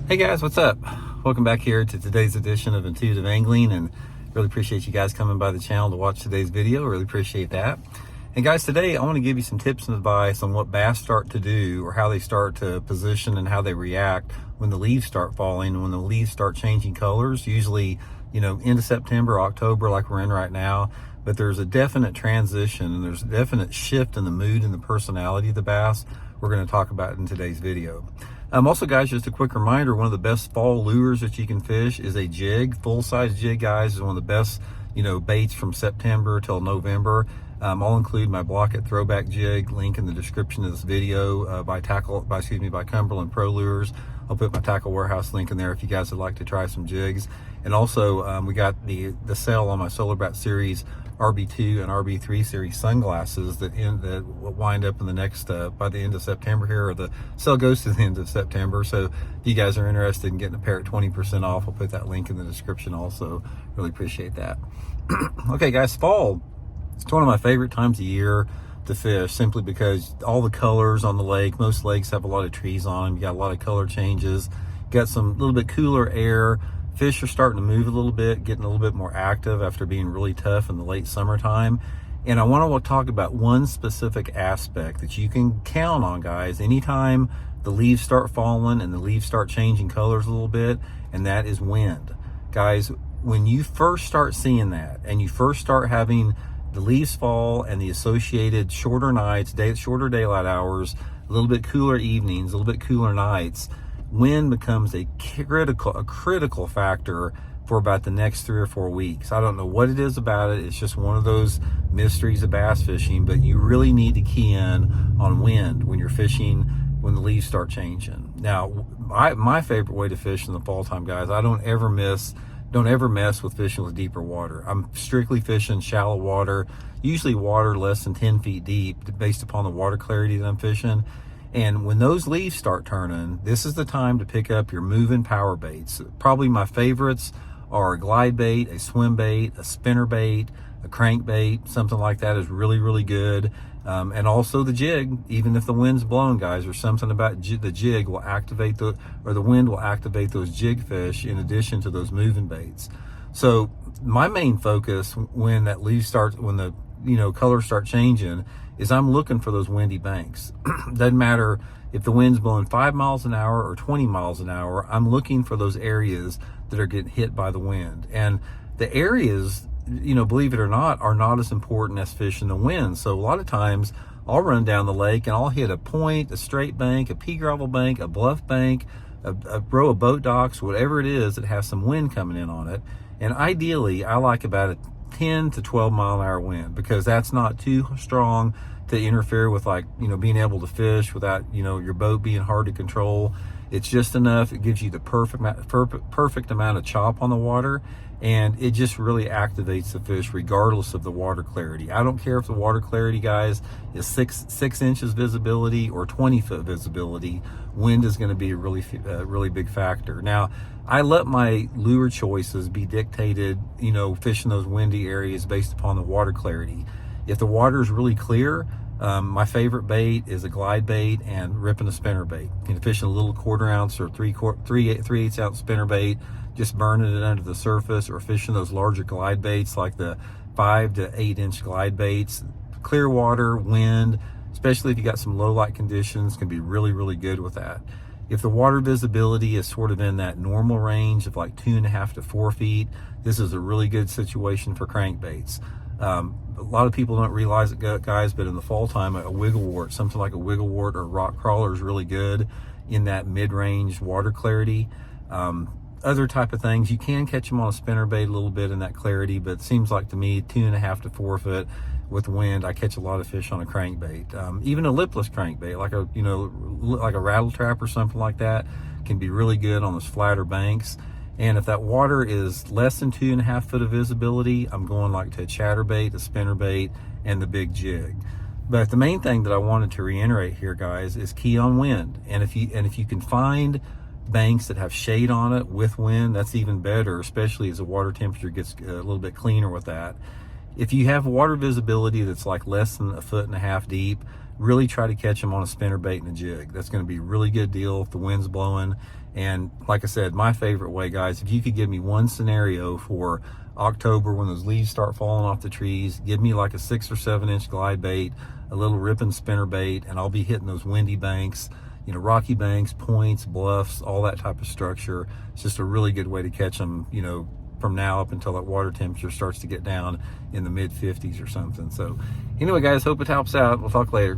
Hey guys, what's up? Welcome back here to today's edition of Intuitive Angling, and really appreciate you guys coming by the channel to watch today's video. Really appreciate that. And guys, today I want to give you some tips and advice on what bass start to do, or how they start to position and how they react when the leaves start falling and when the leaves start changing colors, usually, into September, October, like we're in right now. But there's a definite transition and there's a definite shift in the mood and the personality of the bass we're going to talk about in today's video. Also, guys, just a quick reminder, one of the best fall lures that you can fish is a jig. Full-size jig, guys, is one of the best, baits from September till November. I'll include my Block It Throwback Jig link in the description of this video by Cumberland Pro Lures. I'll put my Tackle Warehouse link in there if you guys would like to try some jigs. And also, we got the sale on my Solar Bat Series RB2 and RB3 series sunglasses that will wind up in the next by the end of September here, or the sale goes to the end of September. So if you guys are interested in getting a pair at 20% off, I'll put that link in the description also. Really appreciate that. Okay guys, fall, it's one of my favorite times of year to fish, simply because all the colors on the lake, most lakes have a lot of trees on them, you got a lot of color changes, got some little bit cooler air. Fish are starting to move a little bit, getting a little bit more active after being really tough in the late summertime. And I want to talk about one specific aspect that you can count on, guys, anytime the leaves start falling and the leaves start changing colors a little bit, and that is wind. Guys, when you first start seeing that and you first start having the leaves fall and the associated shorter nights, shorter daylight hours, a little bit cooler evenings, a little bit cooler nights, wind becomes a critical factor for about the next 3 or 4 weeks. I don't know what it is about it. It's just one of those mysteries of bass fishing, but you really need to key in on wind when you're fishing, when the leaves start changing. Now, my favorite way to fish in the fall time, guys, I don't ever mess with fishing with deeper water. I'm strictly fishing shallow water, usually water less than 10 feet deep, based upon the water clarity that I'm fishing. And when those leaves start turning, this is the time to pick up your moving power baits. Probably my favorites are a glide bait, a swim bait, a spinner bait, a crank bait, something like that is really, really good. And also the jig, even if the wind's blowing, guys, or something about the jig will activate the wind will activate those jig fish in addition to those moving baits. So my main focus when the colors start changing is I'm looking for those windy banks. Doesn't matter if the wind's blowing 5 miles an hour or 20 miles an hour, I'm looking for those areas that are getting hit by the wind. And the areas, believe it or not, are not as important as fishing the wind. So a lot of times I'll run down the lake and I'll hit a point, a straight bank, a pea gravel bank, a bluff bank, a row of boat docks, whatever it is that has some wind coming in on it. And ideally, I like about a 10 to 12 mile an hour wind, because that's not too strong to interfere with, being able to fish without, your boat being hard to control. It's just enough. It gives you the perfect amount of chop on the water, and it just really activates the fish regardless of the water clarity. I don't care if the water clarity, guys, is six inches visibility or 20-foot visibility. Wind is going to be a really big factor. Now, I let my lure choices be dictated, fishing those windy areas based upon the water clarity. If the water is really clear, my favorite bait is a glide bait and ripping a spinner bait. Fishing a little 1/4 ounce or 3/8 ounce spinner bait, just burning it under the surface, or fishing those larger glide baits like the 5 to 8 inch glide baits. Clear water, wind, especially if you got some low light conditions, can be really, really good with that. If the water visibility is sort of in that normal range of like 2.5 to 4 feet, this is a really good situation for crankbaits. A lot of people don't realize it, guys, but in the fall time, a wiggle wart, something like a wiggle wart or a rock crawler, is really good in that mid-range water clarity. Other type of things, you can catch them on a spinner bait a little bit in that clarity, but it seems like to me 2.5 to 4 foot with wind, I catch a lot of fish on a crankbait. Even a lipless crankbait, like a rattle trap or something like that, can be really good on those flatter banks. And if that water is less than 2.5 foot of visibility, I'm going to a chatterbait, a spinnerbait, and the big jig. But the main thing that I wanted to reiterate here, guys, is key on wind. And if you can find banks that have shade on it with wind, that's even better, especially as the water temperature gets a little bit cleaner with that. If you have water visibility that's like less than 1.5 feet deep, really try to catch them on a spinner bait and a jig. That's going to be a really good deal if the wind's blowing. And like I said, my favorite way, guys, if you could give me one scenario for October when those leaves start falling off the trees, give me like a 6 or 7 inch glide bait, a little ripping spinner bait, and I'll be hitting those windy banks, you know, rocky banks, points, bluffs, all that type of structure. It's just a really good way to catch them, you know, from now up until that water temperature starts to get down in the mid 50s or something. So anyway, guys, hope it helps out. We'll talk later.